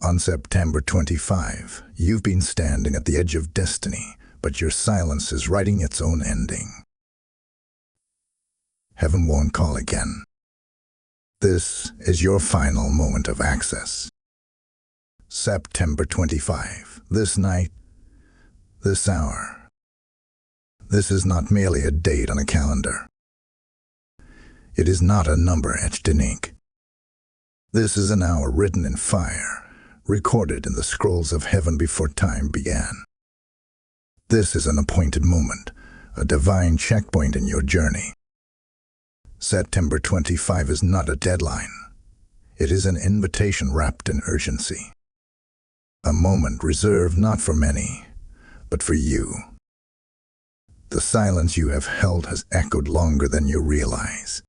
On September 25, you've been standing at the edge of destiny, but your silence is writing its own ending. Heaven won't call again. This is your final moment of access. September 25, this night, this hour. This is not merely a date on a calendar. It is not a number etched in ink. This is an hour written in fire, recorded in the scrolls of heaven before time began. This is an appointed moment, a divine checkpoint in your journey. September 25 is not a deadline. It is an invitation wrapped in urgency. A moment reserved not for many, but for you. The silence you have held has echoed longer than you realize.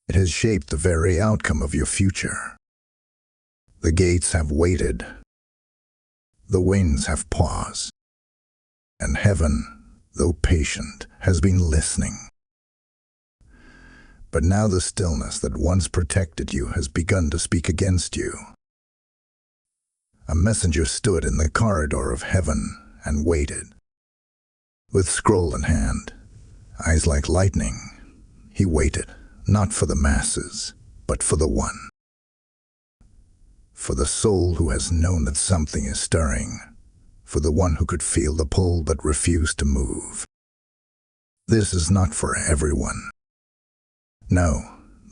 It has shaped the very outcome of your future. The gates have waited. The winds have paused. And heaven, though patient, has been listening. But now the stillness that once protected you has begun to speak against you. A messenger stood in the corridor of heaven and waited. With scroll in hand, eyes like lightning, he waited, not for the masses, but for the one. For the soul who has known that something is stirring, for the one who could feel the pull but refused to move. This is not for everyone. No,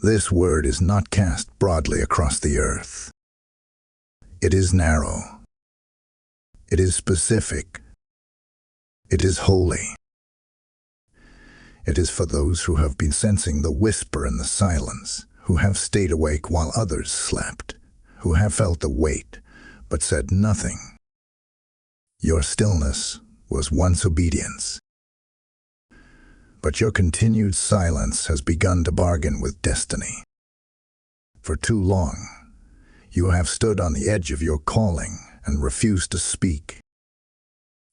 this word is not cast broadly across the earth. It is narrow. It is specific. It is holy. It is for those who have been sensing the whisper in the silence, who have stayed awake while others slept, who have felt the weight, but said nothing. Your stillness was once obedience. But your continued silence has begun to bargain with destiny. For too long, you have stood on the edge of your calling and refused to speak.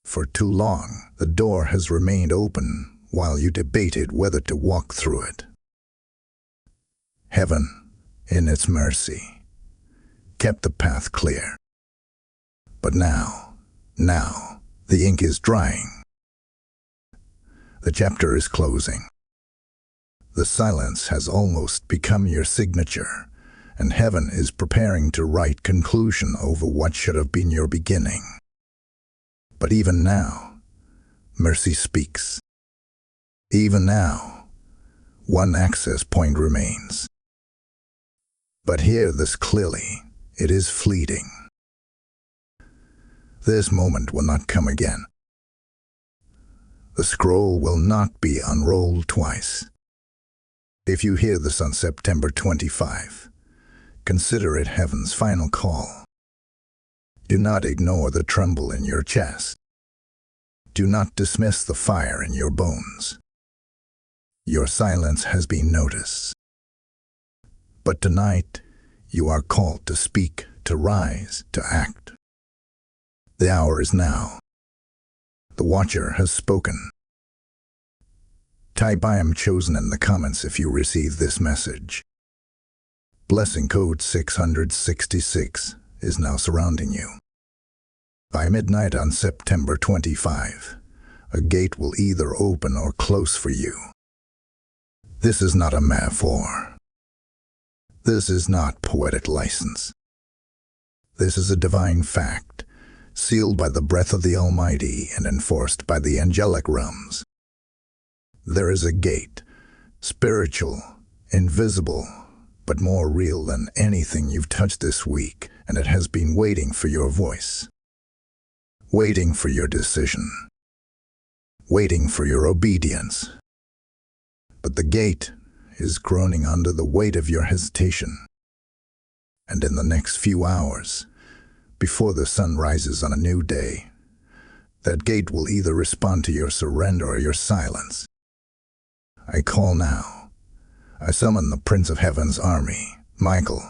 For too long, the door has remained open while you debated whether to walk through it. Heaven, in its mercy, kept the path clear. But now, the ink is drying. The chapter is closing. The silence has almost become your signature, and heaven is preparing to write conclusion over what should have been your beginning. But even now, mercy speaks. Even now, one access point remains. But hear this clearly, it is fleeting. This moment will not come again. The scroll will not be unrolled twice. If you hear this on September 25, consider it heaven's final call. Do not ignore the tremble in your chest. Do not dismiss the fire in your bones. Your silence has been noticed. But tonight, you are called to speak, to rise, to act. The hour is now. The Watcher has spoken. Type "I am chosen" in the comments if you receive this message. Blessing code 666 is now surrounding you. By midnight on September 25, a gate will either open or close for you. This is not a metaphor. This is not poetic license. This is a divine fact, sealed by the breath of the Almighty and enforced by the angelic realms. There is a gate, spiritual, invisible, but more real than anything you've touched this week, and it has been waiting for your voice, waiting for your decision, waiting for your obedience. But the gate is groaning under the weight of your hesitation. And in the next few hours, before the sun rises on a new day, that gate will either respond to your surrender or your silence. I call now. I summon the Prince of Heaven's army, Michael,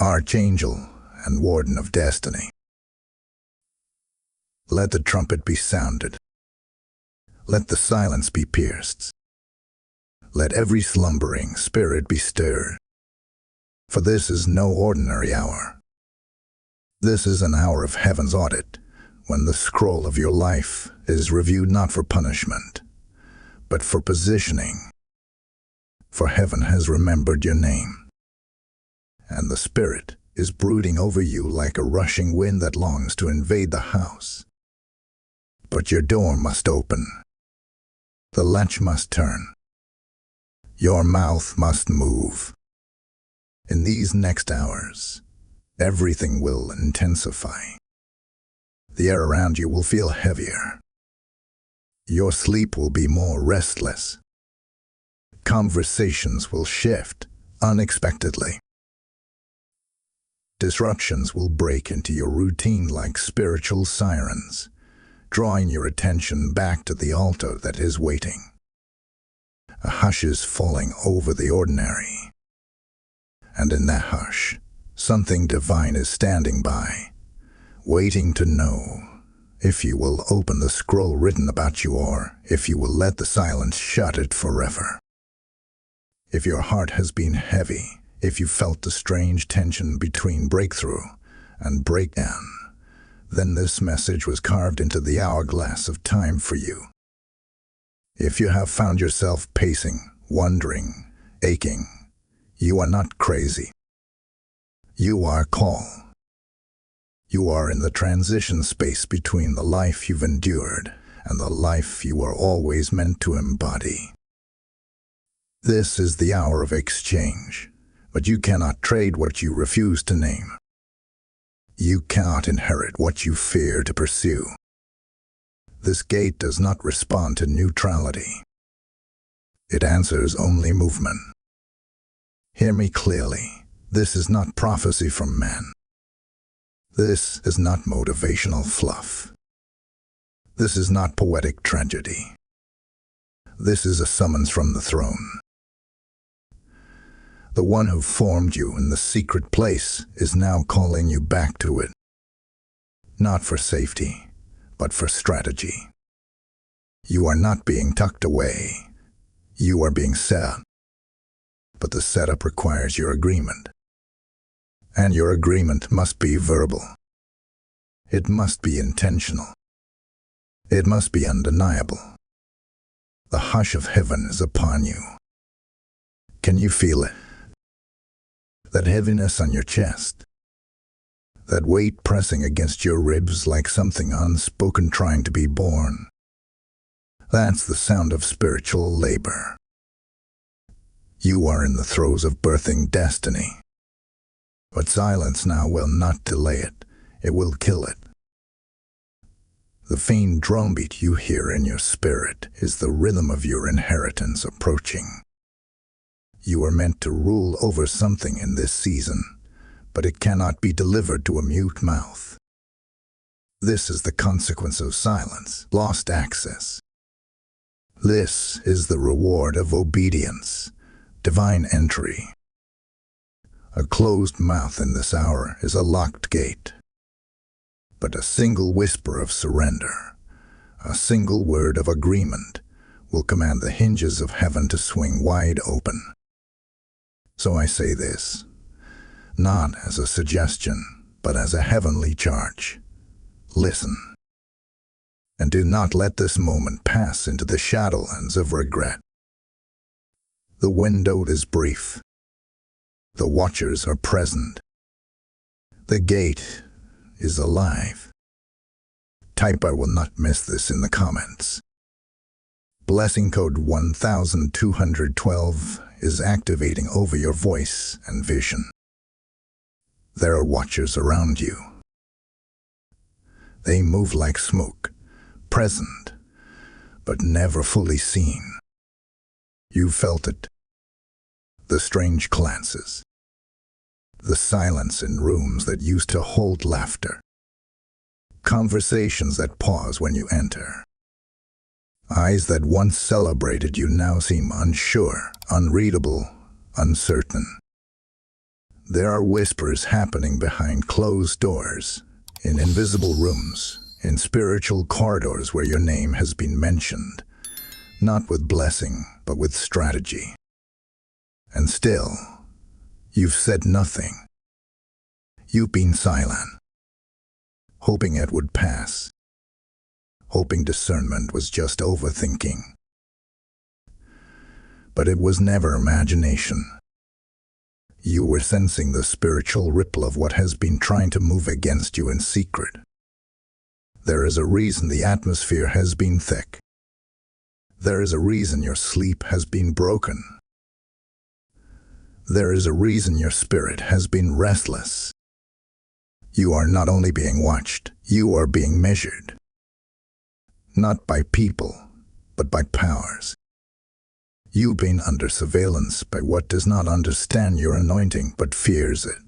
Archangel, and Warden of Destiny. Let the trumpet be sounded. Let the silence be pierced. Let every slumbering spirit be stirred. For this is no ordinary hour. This is an hour of heaven's audit, when the scroll of your life is reviewed not for punishment, but for positioning. For heaven has remembered your name, and the Spirit is brooding over you like a rushing wind that longs to invade the house. But your door must open. The latch must turn. Your mouth must move. In these next hours, everything will intensify. The air around you will feel heavier. Your sleep will be more restless. Conversations will shift unexpectedly. Disruptions will break into your routine like spiritual sirens, drawing your attention back to the altar that is waiting. A hush is falling over the ordinary. And in that hush, something divine is standing by, waiting to know if you will open the scroll written about you or if you will let the silence shut it forever. If your heart has been heavy, if you felt the strange tension between breakthrough and breakdown, then this message was carved into the hourglass of time for you. If you have found yourself pacing, wondering, aching, you are not crazy. You are called. You are in the transition space between the life you've endured and the life you were always meant to embody. This is the hour of exchange, but you cannot trade what you refuse to name. You cannot inherit what you fear to pursue. This gate does not respond to neutrality. It answers only movement. Hear me clearly. This is not prophecy from man. This is not motivational fluff. This is not poetic tragedy. This is a summons from the throne. The one who formed you in the secret place is now calling you back to it. Not for safety, but for strategy. You are not being tucked away. You are being set. But the setup requires your agreement. And your agreement must be verbal. It must be intentional. It must be undeniable. The hush of heaven is upon you. Can you feel it? That heaviness on your chest. That weight pressing against your ribs like something unspoken trying to be born. That's the sound of spiritual labor. You are in the throes of birthing destiny. But silence now will not delay it. It will kill it. The faint drumbeat you hear in your spirit is the rhythm of your inheritance approaching. You are meant to rule over something in this season, but it cannot be delivered to a mute mouth. This is the consequence of silence, lost access. This is the reward of obedience, divine entry. A closed mouth in this hour is a locked gate. But a single whisper of surrender, a single word of agreement, will command the hinges of heaven to swing wide open. So I say this, not as a suggestion, but as a heavenly charge. Listen. And do not let this moment pass into the shadowlands of regret. The window is brief. The watchers are present. The gate is alive. Type "I will not miss this" in the comments. Blessing code 1212 is activating over your voice and vision. There are watchers around you. They move like smoke, present, but never fully seen. You felt it. The strange glances. The silence in rooms that used to hold laughter. Conversations that pause when you enter. Eyes that once celebrated you now seem unsure, unreadable, uncertain. There are whispers happening behind closed doors, in invisible rooms, in spiritual corridors where your name has been mentioned, not with blessing, but with strategy. And still, you've said nothing. You've been silent. hoping it would pass, hoping discernment was just overthinking. But it was never imagination. You were sensing the spiritual ripple of what has been trying to move against you in secret. There is a reason the atmosphere has been thick. There is a reason your sleep has been broken. There is a reason your spirit has been restless. You are not only being watched, you are being measured. Not by people, but by powers. You've been under surveillance by what does not understand your anointing but fears it.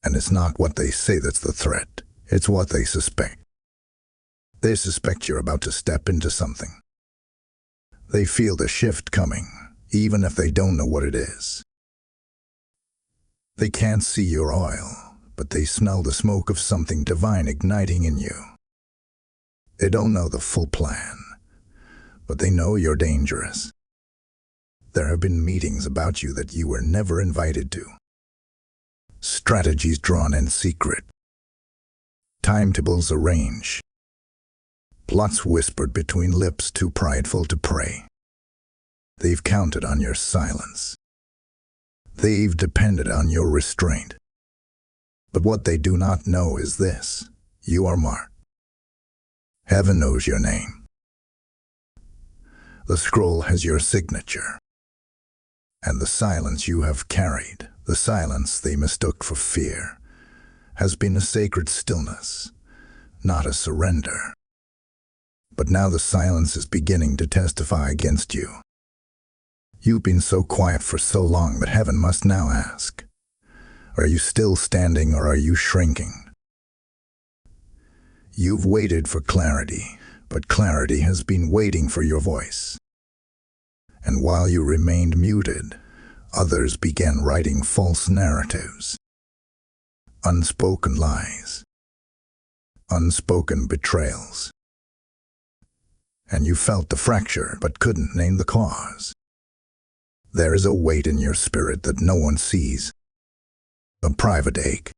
And it's not what they say that's the threat, it's what they suspect. They suspect you're about to step into something. They feel the shift coming, even if they don't know what it is. They can't see your oil, but they smell the smoke of something divine igniting in you. They don't know the full plan, but they know you're dangerous. There have been meetings about you that you were never invited to. Strategies drawn in secret. Timetables arranged. Plots whispered between lips too prideful to pray. They've counted on your silence. They've depended on your restraint. But what they do not know is this: you are marked. Heaven knows your name. The scroll has your signature. And the silence you have carried, the silence they mistook for fear, has been a sacred stillness, not a surrender. But now the silence is beginning to testify against you. You've been so quiet for so long that heaven must now ask, are you still standing or are you shrinking? You've waited for clarity, but clarity has been waiting for your voice. And while you remained muted, others began writing false narratives. Unspoken lies. Unspoken betrayals. And you felt the fracture but couldn't name the cause. There is a weight in your spirit that no one sees. A private ache.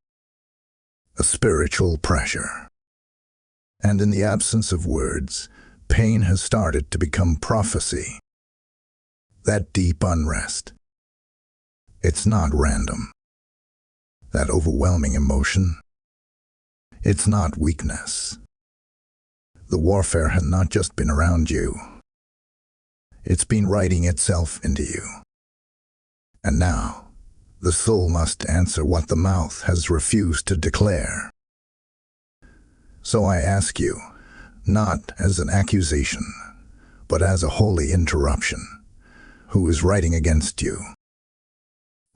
A spiritual pressure. And in the absence of words, pain has started to become prophecy. That deep unrest. It's not random. That overwhelming emotion. It's not weakness. The warfare has not just been around you. It's been writing itself into you. And now, the soul must answer what the mouth has refused to declare. So I ask you, not as an accusation, but as a holy interruption. Who is writing against you?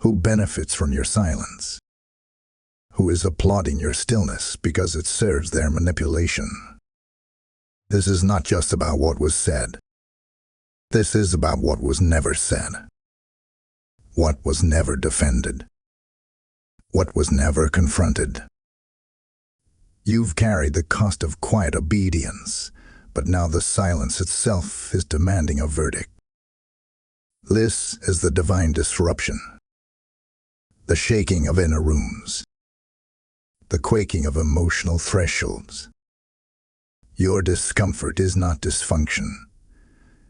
Who benefits from your silence? Who is applauding your stillness because it serves their manipulation? This is not just about what was said. This is about what was never said. What was never defended. What was never confronted. You've carried the cost of quiet obedience, but now the silence itself is demanding a verdict. This is the divine disruption. The shaking of inner rooms. The quaking of emotional thresholds. Your discomfort is not dysfunction.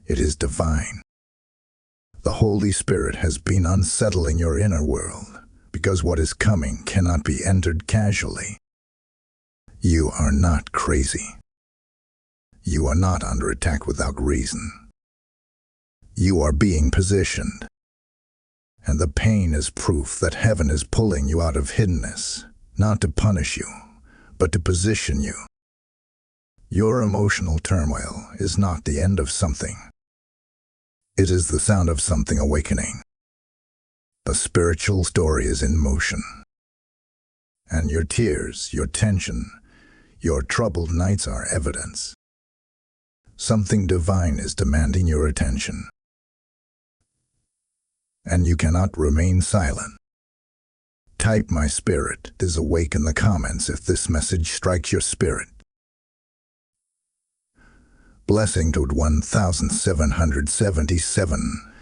It is divine. The Holy Spirit has been unsettling your inner world, because what is coming cannot be entered casually. You are not crazy. You are not under attack without reason. You are being positioned. And the pain is proof that heaven is pulling you out of hiddenness, not to punish you, but to position you. Your emotional turmoil is not the end of something. It is the sound of something awakening. The spiritual story is in motion. And your tears, your tension, your troubled nights are evidence. Something divine is demanding your attention. And you cannot remain silent. Type "My spirit is awake" in the comments if this message strikes your spirit. Blessing code 1777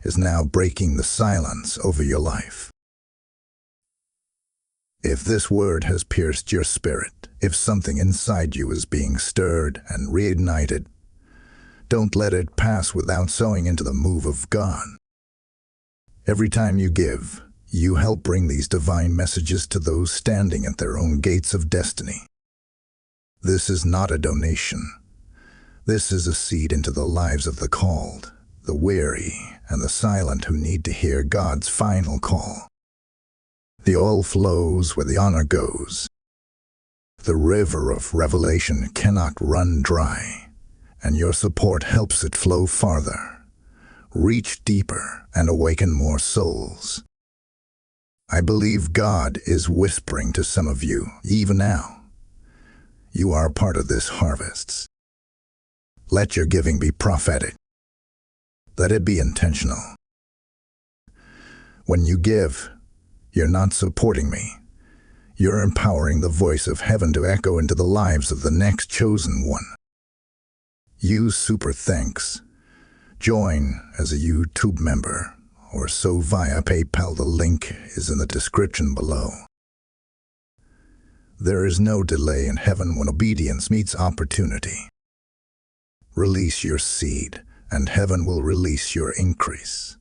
is now breaking the silence over your life. If this word has pierced your spirit, If something inside you is being stirred and reignited, don't let it pass without sowing into the move of God. Every time you give, you help bring these divine messages to those standing at their own gates of destiny. This is not a donation. This is a seed into the lives of the called, the weary, and the silent who need to hear God's final call. The oil flows where the honor goes. The river of revelation cannot run dry, and your support helps it flow farther, reach deeper, and awaken more souls. I believe God is whispering to some of you, even now. You are part of this harvest. Let your giving be prophetic. Let it be intentional. When you give, you're not supporting me. You're empowering the voice of heaven to echo into the lives of the next chosen one. Use Super Thanks. Join as a YouTube member, or so via PayPal. The link is in the description below. There is no delay in heaven when obedience meets opportunity. Release your seed, and heaven will release your increase.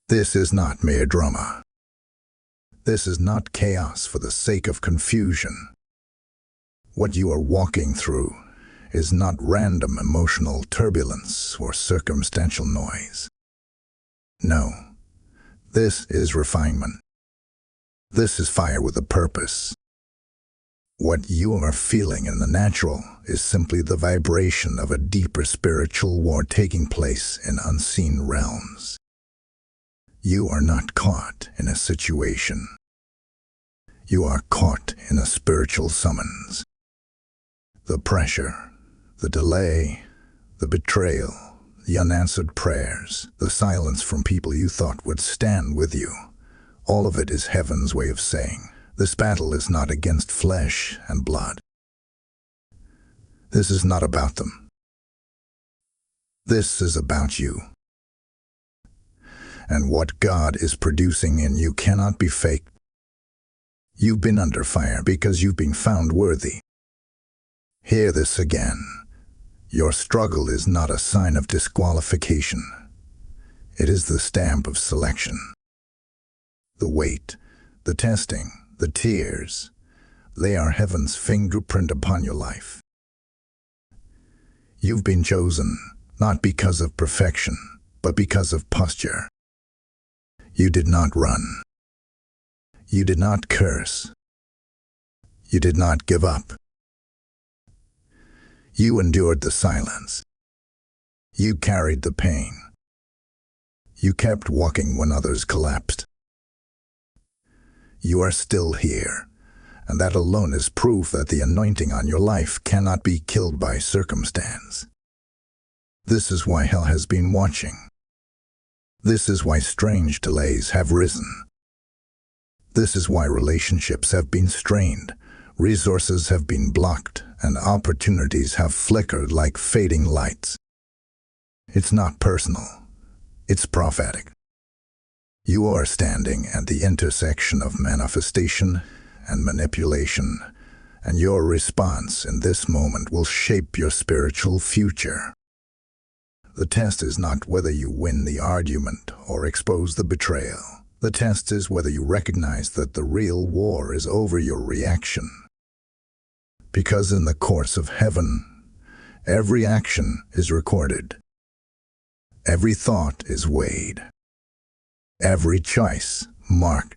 This is not mere drama. This is not chaos for the sake of confusion. What you are walking through is not random emotional turbulence or circumstantial noise. No, this is refinement. This is fire with a purpose. What you are feeling in the natural is simply the vibration of a deeper spiritual war taking place in unseen realms. You are not caught in a situation. You are caught in a spiritual summons. The pressure, the delay, the betrayal, the unanswered prayers, the silence from people you thought would stand with you, all of it is heaven's way of saying, this battle is not against flesh and blood. This is not about them. This is about you. And what God is producing in you cannot be faked. You've been under fire because you've been found worthy. Hear this again. Your struggle is not a sign of disqualification. It is the stamp of selection. The weight, the testing, the tears, they are heaven's fingerprint upon your life. You've been chosen, not because of perfection, but because of posture. You did not run. You did not curse. You did not give up. You endured the silence. You carried the pain. You kept walking when others collapsed. You are still here, and that alone is proof that the anointing on your life cannot be killed by circumstance. This is why hell has been watching. This is why strange delays have risen. This is why relationships have been strained, resources have been blocked, and opportunities have flickered like fading lights. It's not personal. It's prophetic. You are standing at the intersection of manifestation and manipulation, and your response in this moment will shape your spiritual future. The test is not whether you win the argument or expose the betrayal. The test is whether you recognize that the real war is over your reaction. Because in the course of heaven, every action is recorded. Every thought is weighed. Every choice marked.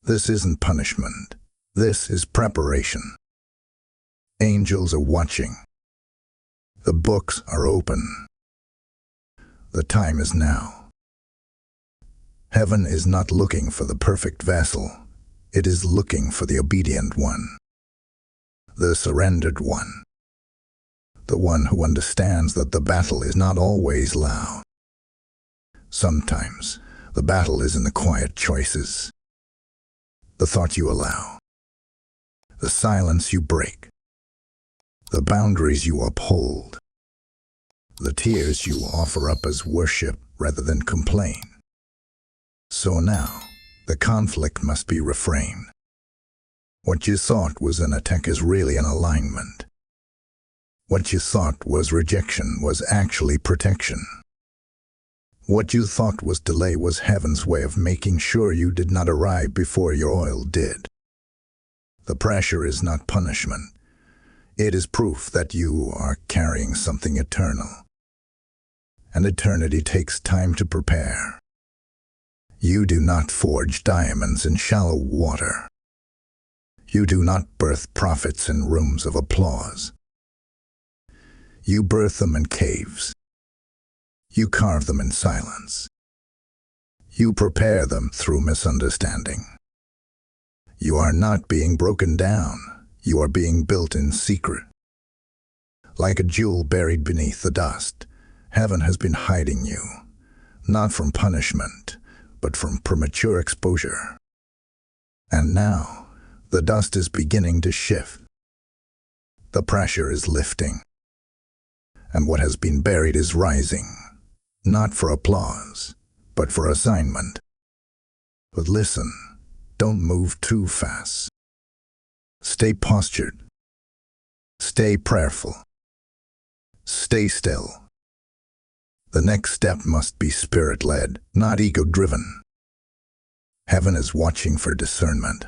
This isn't punishment. This is preparation. Angels are watching. The books are open. The time is now. Heaven is not looking for the perfect vessel. It is looking for the obedient one. The surrendered one. The one who understands that the battle is not always loud. Sometimes, the battle is in the quiet choices. The thought you allow. The silence you break. The boundaries you uphold. The tears you offer up as worship rather than complain. So now, the conflict must be reframed. What you thought was an attack is really an alignment. What you thought was rejection was actually protection. What you thought was delay was heaven's way of making sure you did not arrive before your oil did. The pressure is not punishment. It is proof that you are carrying something eternal. And eternity takes time to prepare. You do not forge diamonds in shallow water. You do not birth prophets in rooms of applause. You birth them in caves. You carve them in silence. You prepare them through misunderstanding. You are not being broken down. You are being built in secret. Like a jewel buried beneath the dust, heaven has been hiding you, not from punishment, but from premature exposure. And now, the dust is beginning to shift. The pressure is lifting. And what has been buried is rising, not for applause, but for assignment. But listen, don't move too fast. Stay postured. Stay prayerful. Stay still. The next step must be spirit-led, not ego-driven. Heaven is watching for discernment.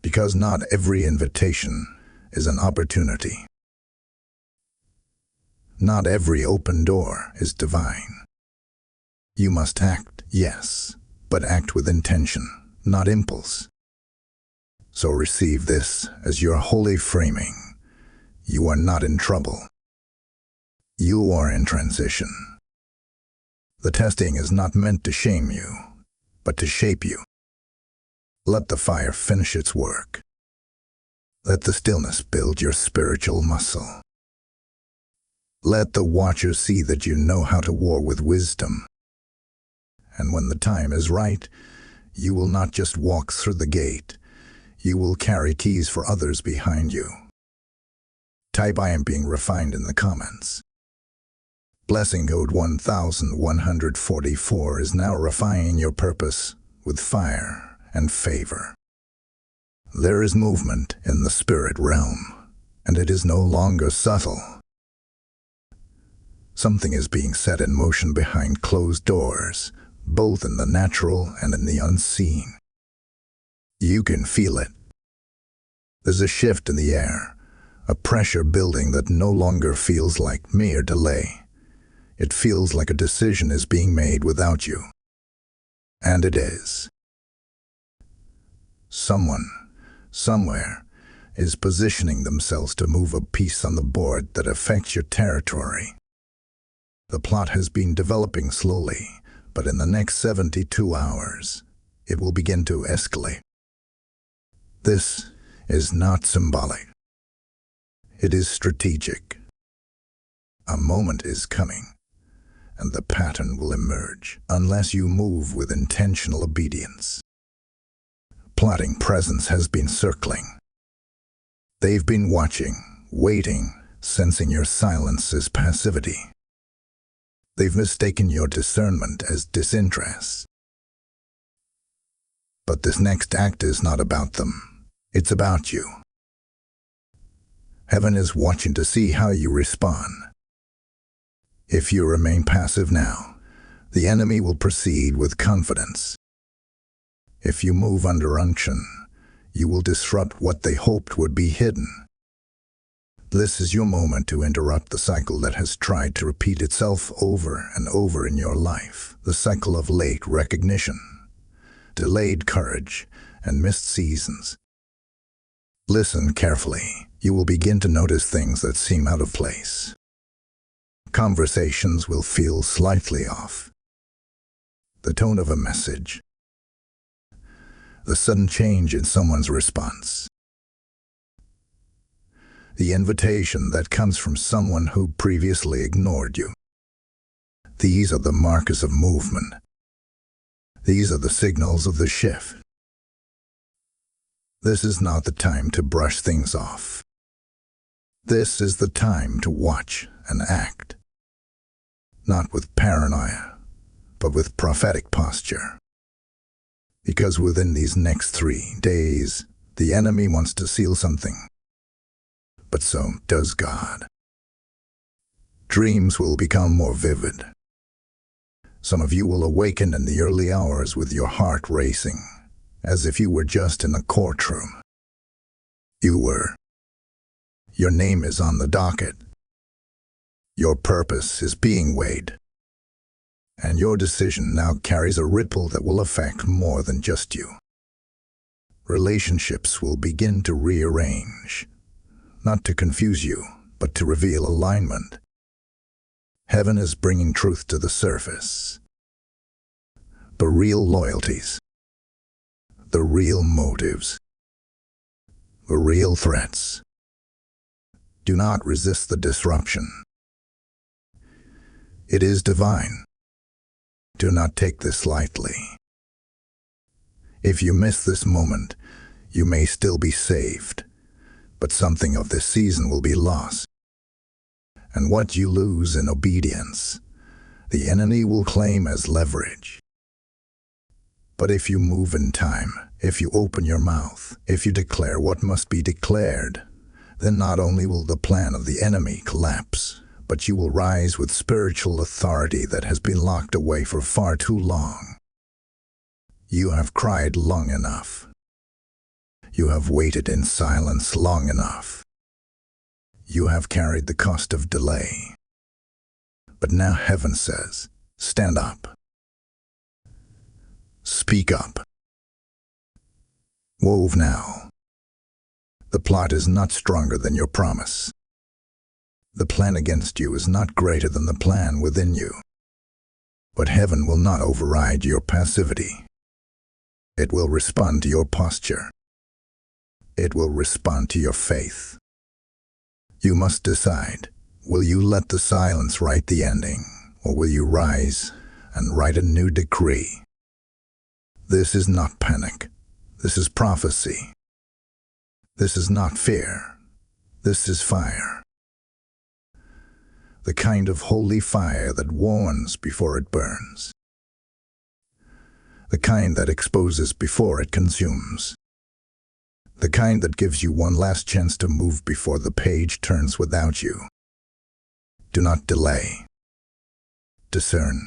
Because not every invitation is an opportunity. Not every open door is divine. You must act, yes, but act with intention, not impulse. So receive this as your holy framing. You are not in trouble. You are in transition. The testing is not meant to shame you, but to shape you. Let the fire finish its work. Let the stillness build your spiritual muscle. Let the watcher see that you know how to war with wisdom. And when the time is right, you will not just walk through the gate. You will carry keys for others behind you. Type "I am being refined" in the comments. Blessing code 1144 is now refining your purpose with fire and favor. There is movement in the spirit realm, and it is no longer subtle. Something is being set in motion behind closed doors, both in the natural and in the unseen. You can feel it. There's a shift in the air, a pressure building that no longer feels like mere delay. It feels like a decision is being made without you. And it is. Someone, somewhere, is positioning themselves to move a piece on the board that affects your territory. The plot has been developing slowly, but in the next 72 hours, it will begin to escalate. This is not symbolic. It is strategic. A moment is coming, and the pattern will emerge unless you move with intentional obedience. Plotting presence has been circling. They've been watching, waiting, sensing your silence as passivity. They've mistaken your discernment as disinterest. But this next act is not about them. It's about you. Heaven is watching to see how you respond. If you remain passive now, the enemy will proceed with confidence. If you move under unction, you will disrupt what they hoped would be hidden. This is your moment to interrupt the cycle that has tried to repeat itself over and over in your life, the cycle of late recognition, delayed courage, and missed seasons. Listen carefully. You will begin to notice things that seem out of place. Conversations will feel slightly off. The tone of a message. The sudden change in someone's response. The invitation that comes from someone who previously ignored you. These are the markers of movement. These are the signals of the shift. This is not the time to brush things off. This is the time to watch and act. Not with paranoia, but with prophetic posture. Because within these next 3 days, The enemy wants to seal something, but so does God. Dreams will become more vivid. Some of you will awaken in the early hours with your heart racing, as if you were just in a courtroom. You were. Your name is on the docket. Your purpose is being weighed. And your decision now carries a ripple that will affect more than just you. Relationships will begin to rearrange, not to confuse you, but to reveal alignment. Heaven is bringing truth to the surface. The real loyalties, the real motives, the real threats. Do not resist the disruption. It is divine. Do not take this lightly. If you miss this moment, you may still be saved, but something of this season will be lost. And what you lose in obedience, the enemy will claim as leverage. But if you move in time, if you open your mouth, if you declare what must be declared, then not only will the plan of the enemy collapse, but you will rise with spiritual authority that has been locked away for far too long. You have cried long enough. You have waited in silence long enough. You have carried the cost of delay. But now heaven says, stand up. Speak up. Wove now. The plot is not stronger than your promise. The plan against you is not greater than the plan within you. But heaven will not override your passivity. It will respond to your posture. It will respond to your faith. You must decide, will you let the silence write the ending, or will you rise and write a new decree? This is not panic. This is prophecy. This is not fear. This is fire. The kind of holy fire that warns before it burns. The kind that exposes before it consumes. The kind that gives you one last chance to move before the page turns without you. Do not delay. Discern.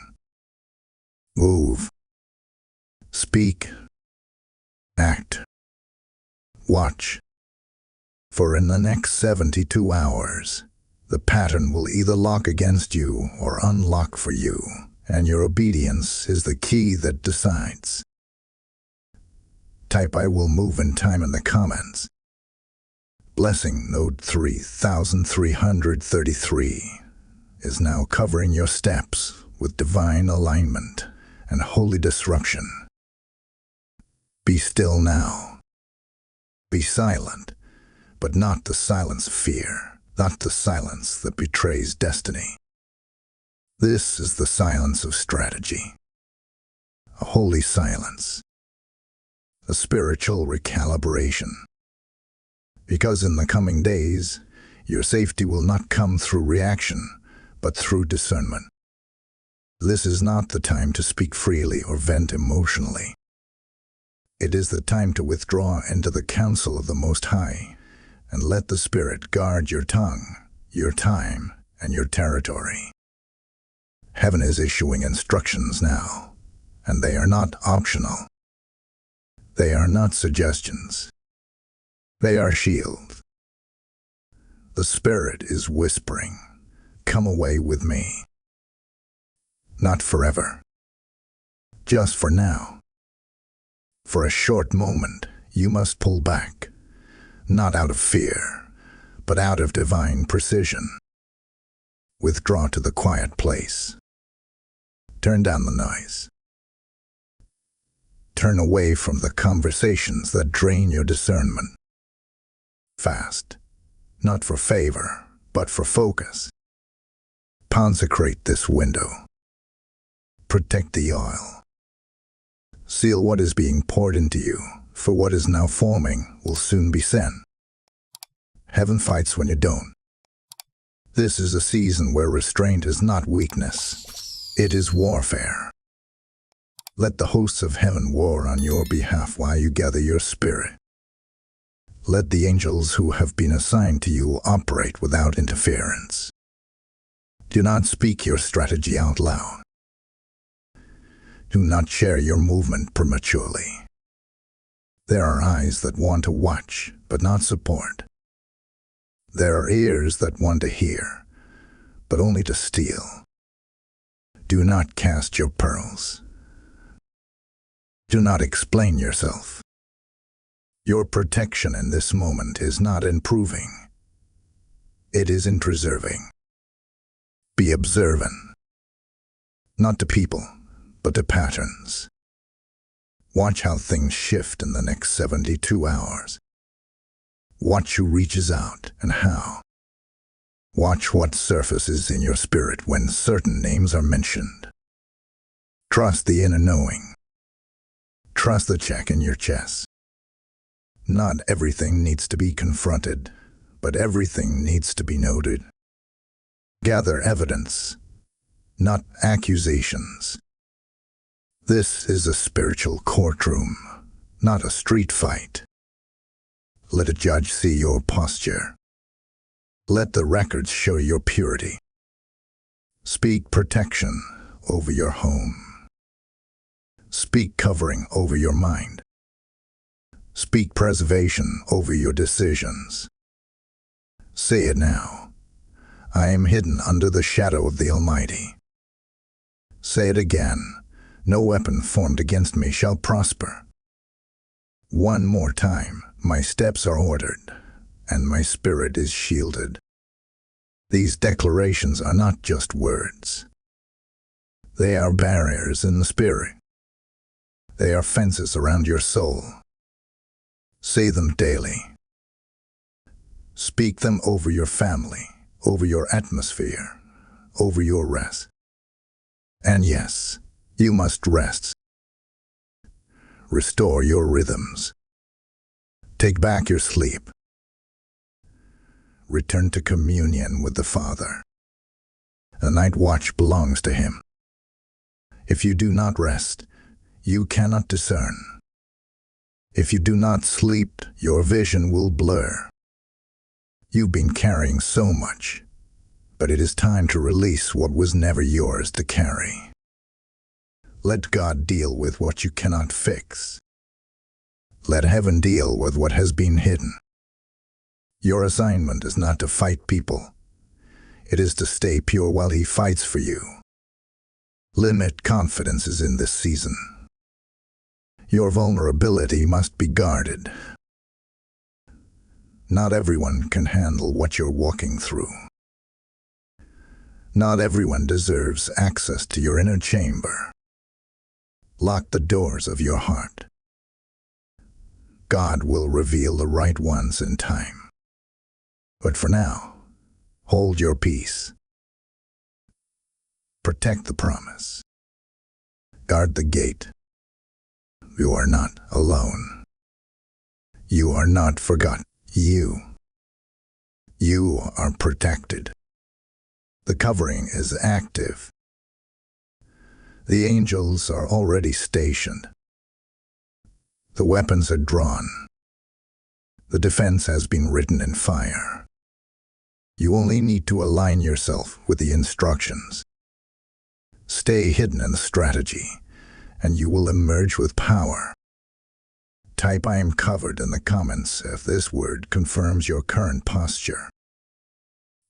Move. Speak. Act. Watch. For in the next 72 hours, the pattern will either lock against you or unlock for you, and your obedience is the key that decides. Type I will move in time in the comments. Blessing node 3333 is now covering your steps with divine alignment and holy disruption. Be still now. Be silent, but not the silence of fear, not the silence that betrays destiny. This is the silence of strategy, a holy silence, a spiritual recalibration. Because in the coming days, your safety will not come through reaction, but through discernment. This is not the time to speak freely or vent emotionally. It is the time to withdraw into the counsel of the Most High and let the Spirit guard your tongue, your time, and your territory. Heaven is issuing instructions now, and they are not optional. They are not suggestions. They are shield. The Spirit is whispering, "Come away with me." Not forever. Just for now. For a short moment, you must pull back, not out of fear, but out of divine precision. Withdraw to the quiet place. Turn down the noise. Turn away from the conversations that drain your discernment. Fast, not for favor, but for focus. Consecrate this window. Protect the oil. Seal what is being poured into you, for what is now forming will soon be sent. Heaven fights when you don't. This is a season where restraint is not weakness. It is warfare. Let the hosts of heaven war on your behalf while you gather your spirit. Let the angels who have been assigned to you operate without interference. Do not speak your strategy out loud. Do not share your movement prematurely. There are eyes that want to watch, but not support. There are ears that want to hear, but only to steal. Do not cast your pearls. Do not explain yourself. Your protection in this moment is not improving. It is in preserving. Be observant. Not to people, but to patterns. Watch how things shift in the next 72 hours. Watch who reaches out and how. Watch what surfaces in your spirit when certain names are mentioned. Trust the inner knowing. Trust the check in your chest. Not everything needs to be confronted, but everything needs to be noted. Gather evidence, not accusations. This is a spiritual courtroom, not a street fight. Let a judge see your posture. Let the records show your purity. Speak protection over your home. Speak covering over your mind. Speak preservation over your decisions. Say it now. I am hidden under the shadow of the Almighty. Say it again. No weapon formed against me shall prosper. One more time. My steps are ordered, and my spirit is shielded. These declarations are not just words. They are barriers in the spirit. They are fences around your soul. Say them daily. Speak them over your family, over your atmosphere, over your rest. And yes, you must rest. Restore your rhythms. Take back your sleep. Return to communion with the Father. The night watch belongs to Him. If you do not rest, you cannot discern. If you do not sleep, your vision will blur. You've been carrying so much, but it is time to release what was never yours to carry. Let God deal with what you cannot fix. Let heaven deal with what has been hidden. Your assignment is not to fight people. It is to stay pure while He fights for you. Limit confidences in this season. Your vulnerability must be guarded. Not everyone can handle what you're walking through. Not everyone deserves access to your inner chamber. Lock the doors of your heart. God will reveal the right ones in time. But for now, hold your peace. Protect the promise. Guard the gate. You are not alone. You are not forgotten. You are protected. The covering is active. The angels are already stationed. The weapons are drawn. The defense has been written in fire. You only need to align yourself with the instructions. Stay hidden in the strategy, and you will emerge with power. Type "I am covered" in the comments if this word confirms your current posture.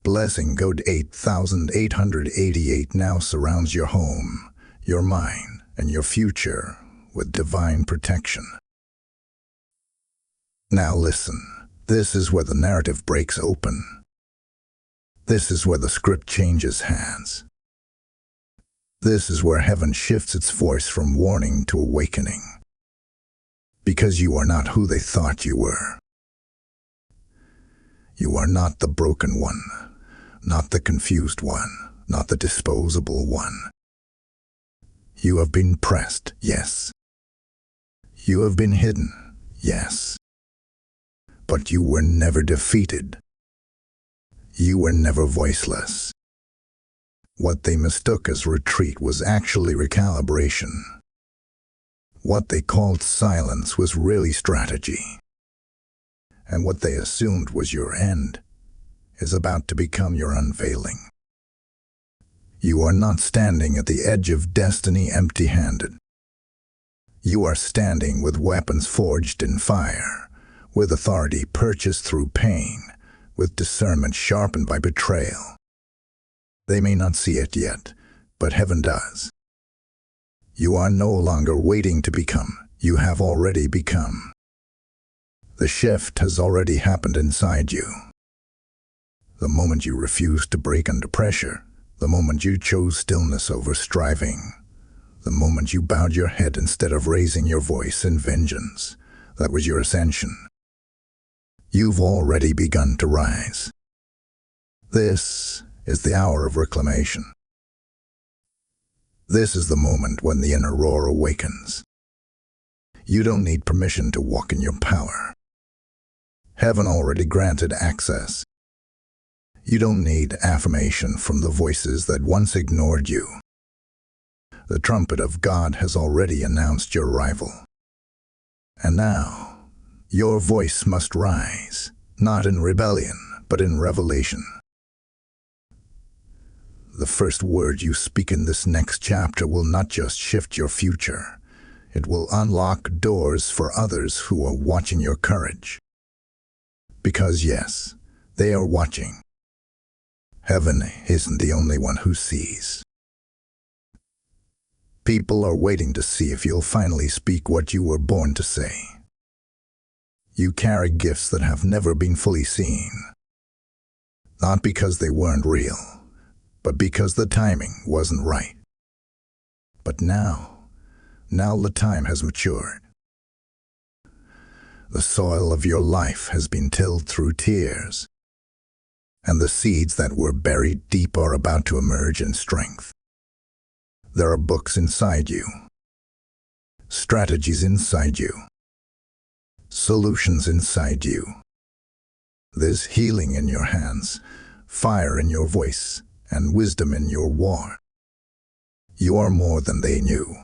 Blessing code 8888 now surrounds your home, your mind, and your future with divine protection. Now listen, this is where the narrative breaks open. This is where the script changes hands. This is where heaven shifts its voice from warning to awakening. Because you are not who they thought you were. You are not the broken one, not the confused one, not the disposable one. You have been pressed, yes. You have been hidden, yes. But you were never defeated. You were never voiceless. What they mistook as retreat was actually recalibration. What they called silence was really strategy. and what they assumed was your end is about to become your unveiling. You are not standing at the edge of destiny empty-handed. You are standing with weapons forged in fire, with authority purchased through pain, with discernment sharpened by betrayal. They may not see it yet, but heaven does. You are no longer waiting to become, you have already become. The shift has already happened inside you. The moment you refused to break under pressure, the moment you chose stillness over striving, the moment you bowed your head instead of raising your voice in vengeance, that was your ascension. You've already begun to rise. This is the hour of reclamation. This is the moment when the inner roar awakens. You don't need permission to walk in your power. Heaven already granted access. You don't need affirmation from the voices that once ignored you. The trumpet of God has already announced your arrival. And now, your voice must rise, not in rebellion, but in revelation. The first word you speak in this next chapter will not just shift your future. It will unlock doors for others who are watching your courage. Because yes, they are watching. Heaven isn't the only one who sees. People are waiting to see if you'll finally speak what you were born to say. You carry gifts that have never been fully seen. Not because they weren't real, but because the timing wasn't right. But now the time has matured. The soil of your life has been tilled through tears, and the seeds that were buried deep are about to emerge in strength. There are books inside you, strategies inside you, solutions inside you. There's healing in your hands, fire in your voice, and wisdom in your war. You are more than they knew.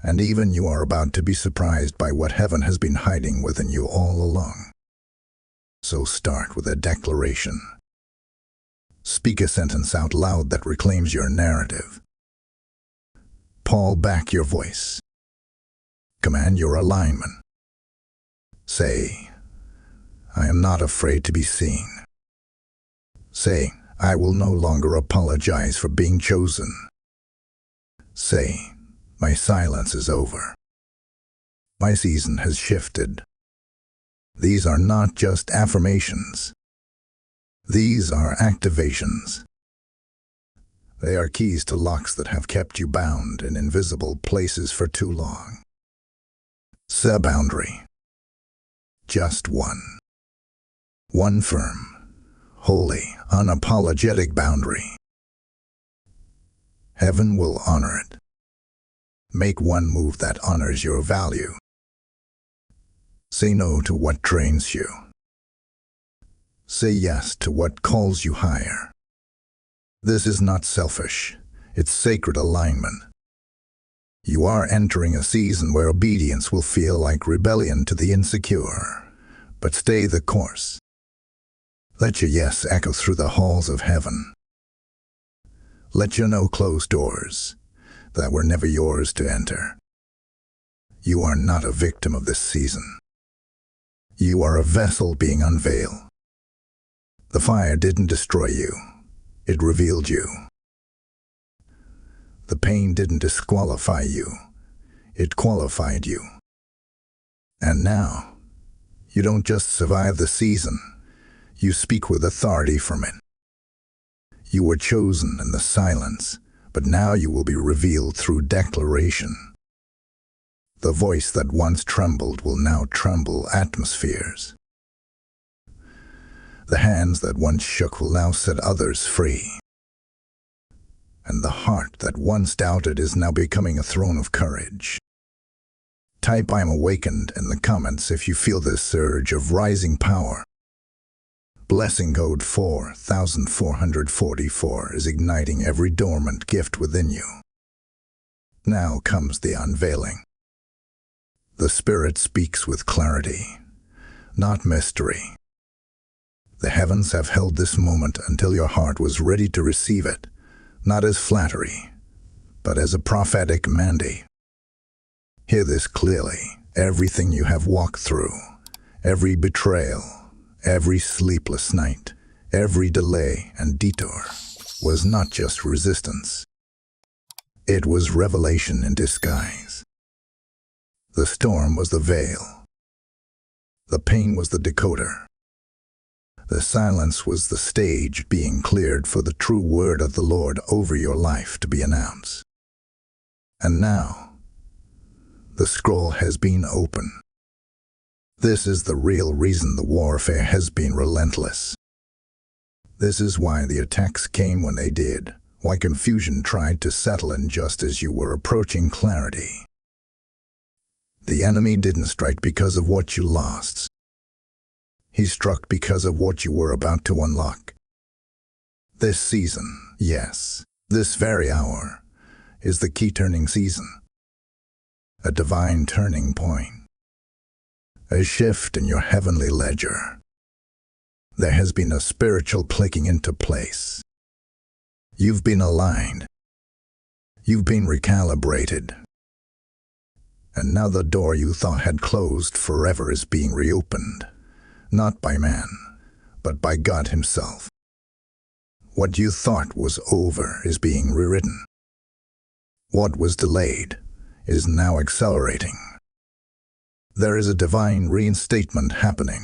And even you are about to be surprised by what heaven has been hiding within you all along. So start with a declaration. Speak a sentence out loud that reclaims your narrative. Pull back your voice. Command your alignment. Say, I am not afraid to be seen. Say, I will no longer apologize for being chosen. Say, my silence is over. My season has shifted. These are not just affirmations. These are activations. They are keys to locks that have kept you bound in invisible places for too long. Set a boundary. Just one. One firm, holy, unapologetic boundary. Heaven will honor it. Make one move that honors your value. Say no to what drains you. Say yes to what calls you higher. This is not selfish, it's sacred alignment. You are entering a season where obedience will feel like rebellion to the insecure, but stay the course. Let your yes echo through the halls of heaven. Let your no close doors that were never yours to enter. You are not a victim of this season. You are a vessel being unveiled. The fire didn't destroy you. It revealed you. The pain didn't disqualify you. It qualified you. And now, you don't just survive the season. You speak with authority from it. You were chosen in the silence, but now you will be revealed through declaration. The voice that once trembled will now tremble atmospheres. The hands that once shook will now set others free. And the heart that once doubted is now becoming a throne of courage. Type "I am awakened" in the comments if you feel this surge of rising power. Blessing code 4444 is igniting every dormant gift within you. Now comes the unveiling. The Spirit speaks with clarity. not mystery. The heavens have held this moment until your heart was ready to receive it, not as flattery, but as a prophetic mandate. Hear this clearly. Everything you have walked through, every betrayal, every sleepless night, every delay and detour, was not just resistance. It was revelation in disguise. The storm was the veil. The pain was the decoder. The silence was the stage being cleared for the true word of the Lord over your life to be announced. And now, the scroll has been opened. This is the real reason the warfare has been relentless. This is why the attacks came when they did, why confusion tried to settle in just as you were approaching clarity. The enemy didn't strike because of what you lost. He struck because of what you were about to unlock. This season, yes, this very hour, is the key turning season. A divine turning point. A shift in your heavenly ledger. There has been a spiritual clicking into place. You've been aligned. You've been recalibrated. And now the door you thought had closed forever is being reopened, not by man, but by God Himself. What you thought was over is being rewritten. What was delayed is now accelerating. There is a divine reinstatement happening.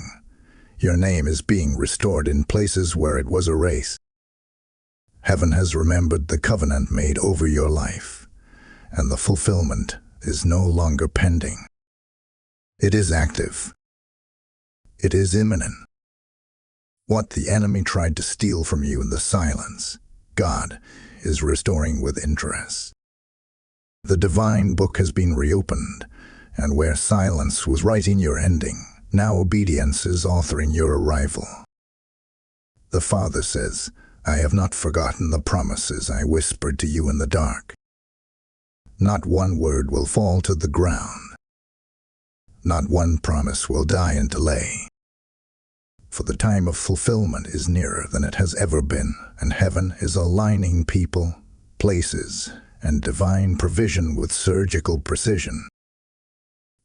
Your name is being restored in places where it was erased. Heaven has remembered the covenant made over your life, and the fulfillment is no longer pending. It is active. It is imminent. What the enemy tried to steal from you in the silence, God is restoring with interest. The divine book has been reopened, and where silence was writing your ending, now obedience is authoring your arrival. The Father says, I have not forgotten the promises I whispered to you in the dark. Not one word will fall to the ground. Not one promise will die in delay. For the time of fulfillment is nearer than it has ever been, and heaven is aligning people, places, and divine provision with surgical precision.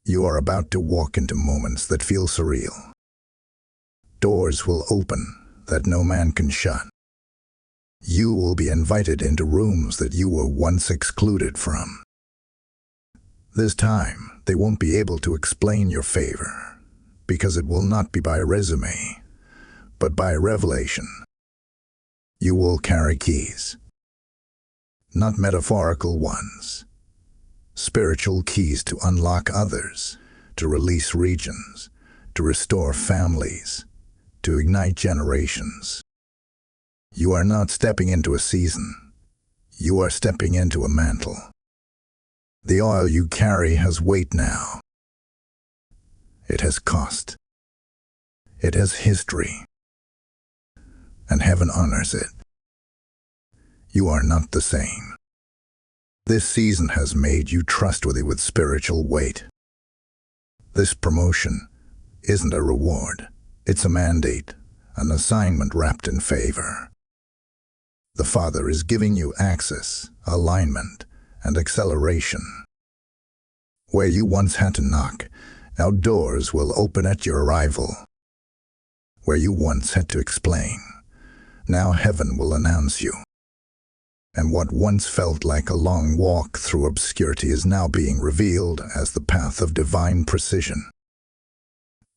You are about to walk into moments that feel surreal. Doors will open that no man can shut. You will be invited into rooms that you were once excluded from. This time, they won't be able to explain your favor, because it will not be by resume, but by revelation. You will carry keys. Not metaphorical ones. Spiritual keys to unlock others, to release regions, to restore families, to ignite generations. You are not stepping into a season. You are stepping into a mantle. The oil you carry has weight now. It has cost. It has history. And heaven honors it. You are not the same. This season has made you trustworthy with spiritual weight. This promotion isn't a reward. It's a mandate, an assignment wrapped in favor. The Father is giving you access, alignment, and acceleration. Where you once had to knock, now doors will open at your arrival. Where you once had to explain, now heaven will announce you. And what once felt like a long walk through obscurity is now being revealed as the path of divine precision.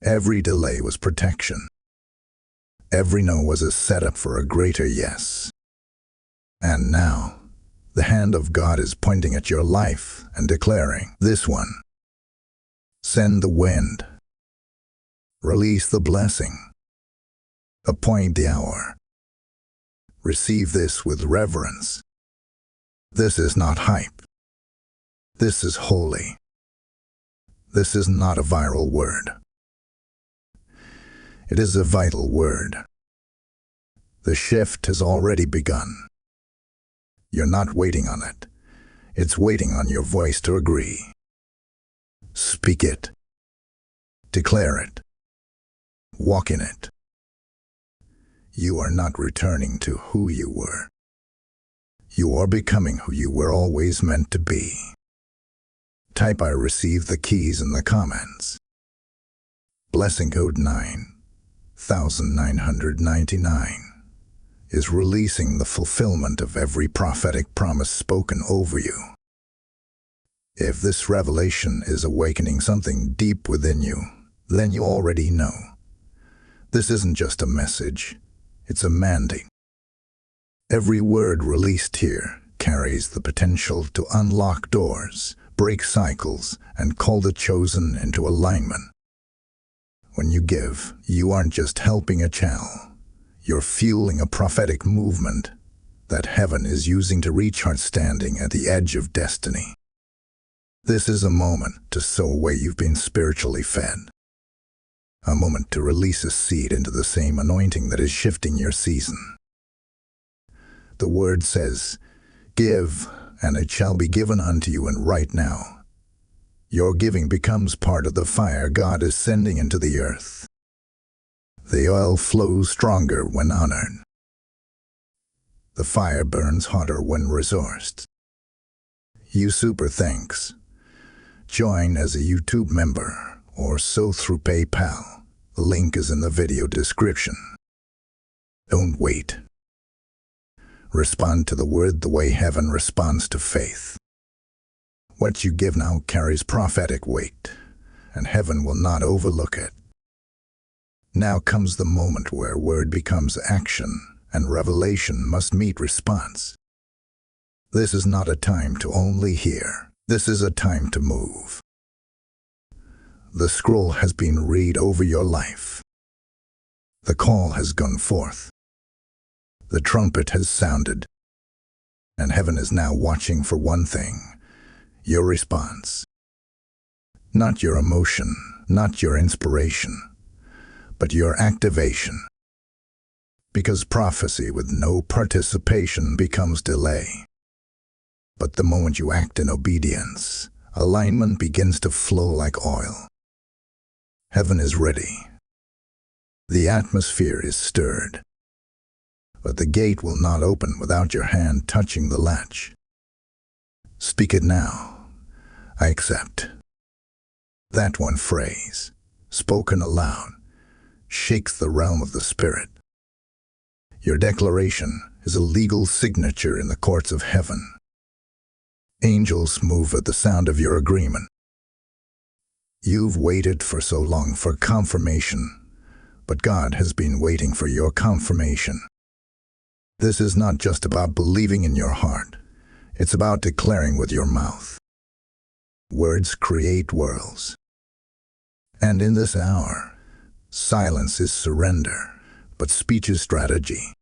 Every delay was protection. Every no was a setup for a greater yes. And now, the hand of God is pointing at your life and declaring, this one. Send the wind. Release the blessing. Appoint the hour. Receive this with reverence. This is not hype. This is holy. This is not a viral word. It is a vital word. The shift has already begun. You're not waiting on it. It's waiting on your voice to agree. Speak it. Declare it. Walk in it. You are not returning to who you were. You are becoming who you were always meant to be. Type "I receive the keys" in the comments. Blessing code 9999 is releasing the fulfillment of every prophetic promise spoken over you. If this revelation is awakening something deep within you, then you already know. This isn't just a message, it's a mandate. Every word released here carries the potential to unlock doors, break cycles, and call the chosen into alignment. When you give, you aren't just helping a channel. You're fueling a prophetic movement that heaven is using to reach hearts standing at the edge of destiny. This is a moment to sow where you've been spiritually fed. A moment to release a seed into the same anointing that is shifting your season. The word says, "Give, and it shall be given unto you," and right now, your giving becomes part of the fire God is sending into the earth. The oil flows stronger when honored. The fire burns hotter when resourced. You super thanks. Join as a YouTube member or sow through PayPal. The link is in the video description. Don't wait. Respond to the word the way heaven responds to faith. What you give now carries prophetic weight, and heaven will not overlook it. Now comes the moment where word becomes action, and revelation must meet response. This is not a time to only hear. This is a time to move. The scroll has been read over your life. The call has gone forth. The trumpet has sounded, and heaven is now watching for one thing: your response. Not your emotion, not your inspiration, but your activation. Because prophecy with no participation becomes delay. But the moment you act in obedience, alignment begins to flow like oil. Heaven is ready. The atmosphere is stirred. But the gate will not open without your hand touching the latch. Speak it now. I accept. That one phrase, spoken aloud, shakes the realm of the Spirit. Your declaration is a legal signature in the courts of heaven. Angels move at the sound of your agreement. You've waited for so long for confirmation, but God has been waiting for your confirmation. This is not just about believing in your heart. It's about declaring with your mouth. Words create worlds. And in this hour, silence is surrender, but speech is strategy.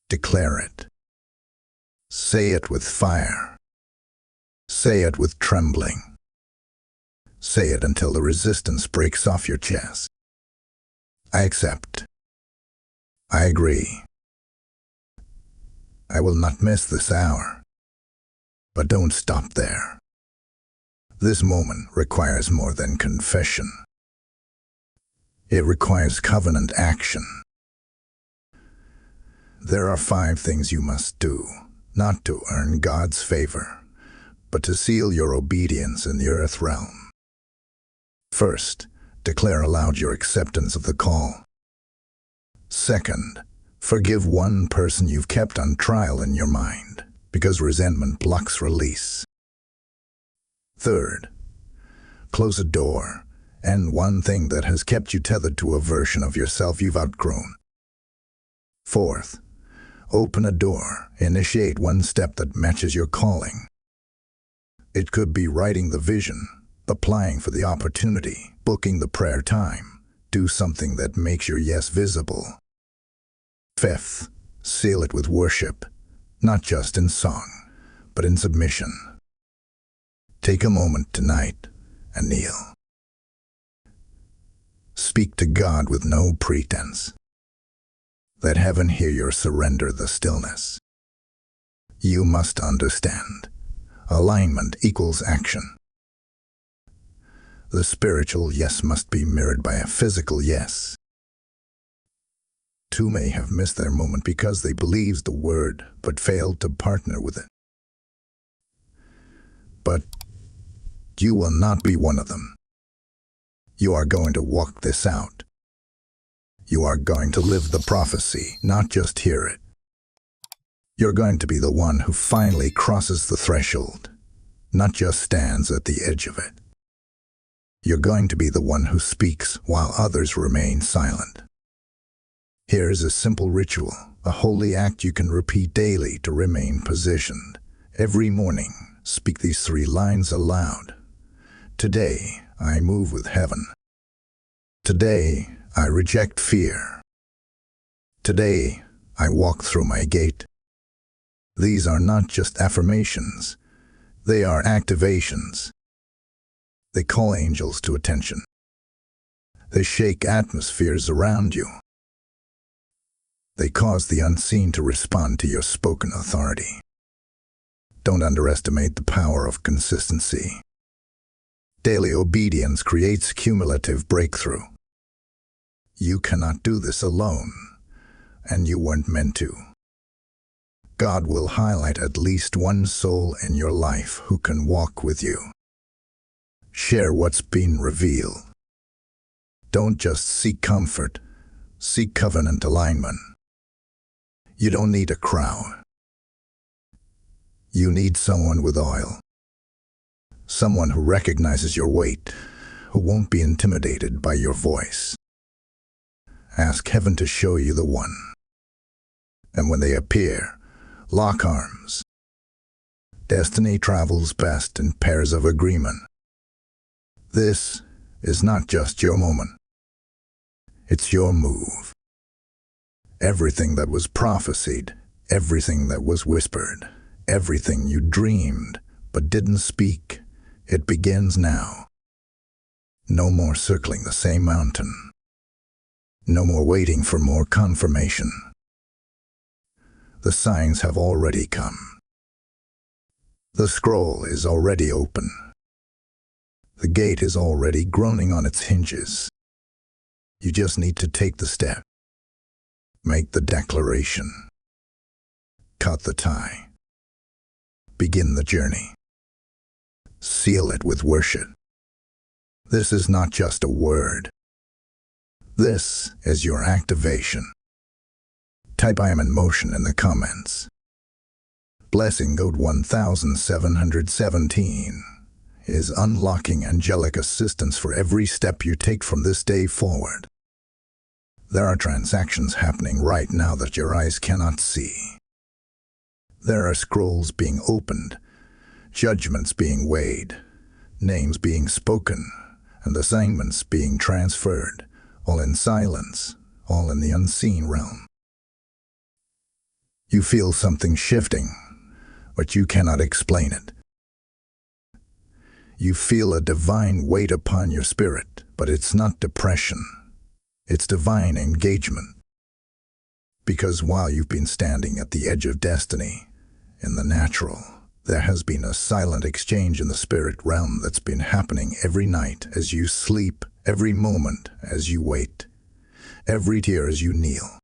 Declare it. Say it with fire. Say it with trembling. Say it until the resistance breaks off your chest. I accept. I agree. I will not miss this hour. But don't stop there. This moment requires more than confession. It requires covenant action. There are 5 things you must do, not to earn God's favor, but to seal your obedience in the earth realm. First, declare aloud your acceptance of the call. Second, forgive one person you've kept on trial in your mind, because resentment blocks release. Third, close a door, and one thing that has kept you tethered to a version of yourself you've outgrown. Fourth, open a door, initiate one step that matches your calling. It could be writing the vision, applying for the opportunity, booking the prayer time. Do something that makes your yes visible. Fifth, seal it with worship, not just in song, but in submission. Take a moment tonight and kneel. Speak to God with no pretense. Let heaven hear your surrender, the stillness. You must understand. Alignment equals action. The spiritual yes must be mirrored by a physical yes. Two may have missed their moment because they believed the word but failed to partner with it. But you will not be one of them. You are going to walk this out. You are going to live the prophecy, not just hear it. You're going to be the one who finally crosses the threshold, not just stands at the edge of it. You're going to be the one who speaks while others remain silent. Here's a simple ritual, a holy act you can repeat daily to remain positioned. Every morning, speak these 3 lines aloud. Today, I move with heaven. Today, I reject fear. Today, I walk through my gate. These are not just affirmations. They are activations. They call angels to attention. They shake atmospheres around you. They cause the unseen to respond to your spoken authority. Don't underestimate the power of consistency. Daily obedience creates cumulative breakthrough. You cannot do this alone, and you weren't meant to. God will highlight at least one soul in your life who can walk with you. Share what's been revealed. Don't just seek comfort, seek covenant alignment. You don't need a crowd. You need someone with oil. Someone who recognizes your weight, who won't be intimidated by your voice. Ask heaven to show you the one. And when they appear, lock arms. Destiny travels best in pairs of agreement. This is not just your moment. It's your move. Everything that was prophesied, everything that was whispered, everything you dreamed but didn't speak, it begins now. No more circling the same mountain. No more waiting for more confirmation. The signs have already come. The scroll is already open. The gate is already groaning on its hinges. You just need to take the step. Make the declaration. Cut the tie. Begin the journey. Seal it with worship. This is not just a word. This is your activation. Type "I am in motion" in the comments. Blessing Code 1717 is unlocking angelic assistance for every step you take from this day forward. There are transactions happening right now that your eyes cannot see. There are scrolls being opened, judgments being weighed, names being spoken, and assignments being transferred, all in silence, all in the unseen realm. You feel something shifting, but you cannot explain it. You feel a divine weight upon your spirit, but it's not depression. It's divine engagement. Because while you've been standing at the edge of destiny, in the natural, there has been a silent exchange in the spirit realm that's been happening every night as you sleep, every moment as you wait, every tear as you kneel.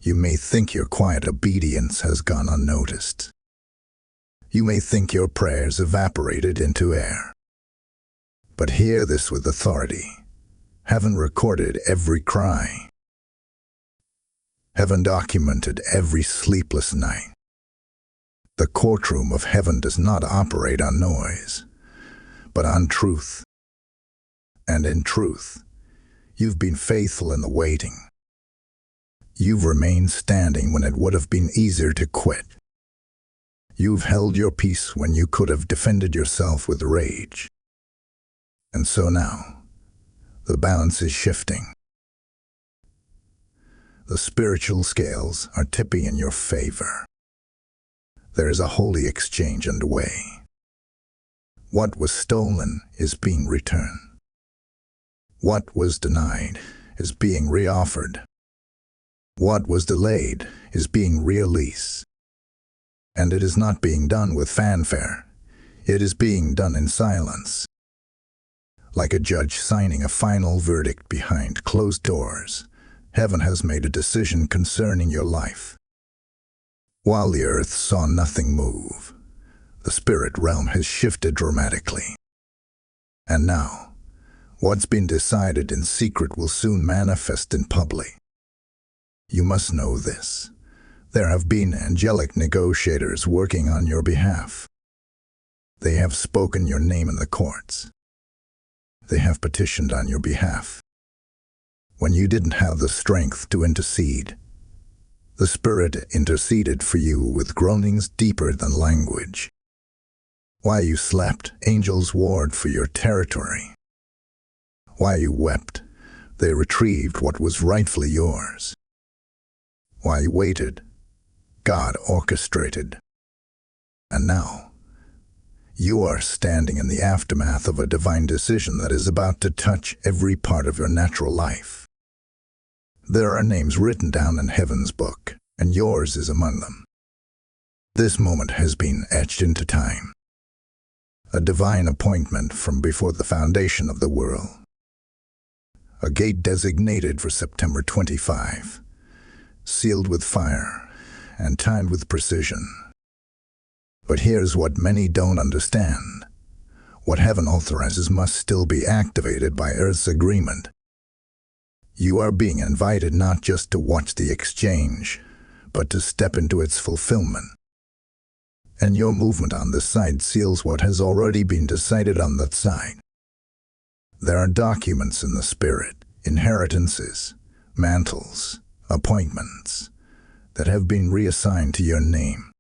You may think your quiet obedience has gone unnoticed. You may think your prayers evaporated into air. But hear this with authority. Heaven recorded every cry. Heaven documented every sleepless night. The courtroom of heaven does not operate on noise, but on truth. And in truth, you've been faithful in the waiting. You've remained standing when it would have been easier to quit. You've held your peace when you could have defended yourself with rage. And so now, the balance is shifting. The spiritual scales are tipping in your favor. There is a holy exchange underway. What was stolen is being returned. What was denied is being reoffered. What was delayed is being released. And it is not being done with fanfare. It is being done in silence. Like a judge signing a final verdict behind closed doors, heaven has made a decision concerning your life. While the earth saw nothing move, the spirit realm has shifted dramatically. And now, what's been decided in secret will soon manifest in public. You must know this. There have been angelic negotiators working on your behalf. They have spoken your name in the courts. They have petitioned on your behalf. When you didn't have the strength to intercede, the Spirit interceded for you with groanings deeper than language. While you slept, angels warred for your territory. While you wept, they retrieved what was rightfully yours. While you waited, God orchestrated. And now, you are standing in the aftermath of a divine decision that is about to touch every part of your natural life. There are names written down in heaven's book, and yours is among them. This moment has been etched into time. A divine appointment from before the foundation of the world. A gate designated for September 25, sealed with fire and timed with precision. But here's what many don't understand. What heaven authorizes must still be activated by Earth's agreement. You are being invited not just to watch the exchange, but to step into its fulfillment. And your movement on this side seals what has already been decided on that side. There are documents in the spirit, inheritances, mantles, appointments, that have been reassigned to your name.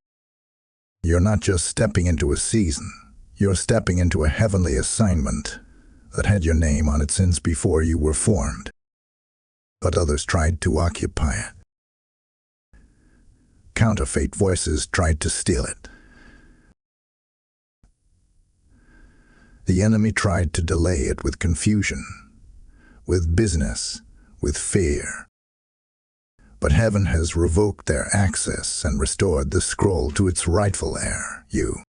You're not just stepping into a season, you're stepping into a heavenly assignment that had your name on it since before you were formed. But others tried to occupy it. Counterfeit voices tried to steal it. The enemy tried to delay it with confusion, with business, with fear. But heaven has revoked their access and restored the scroll to its rightful heir, you.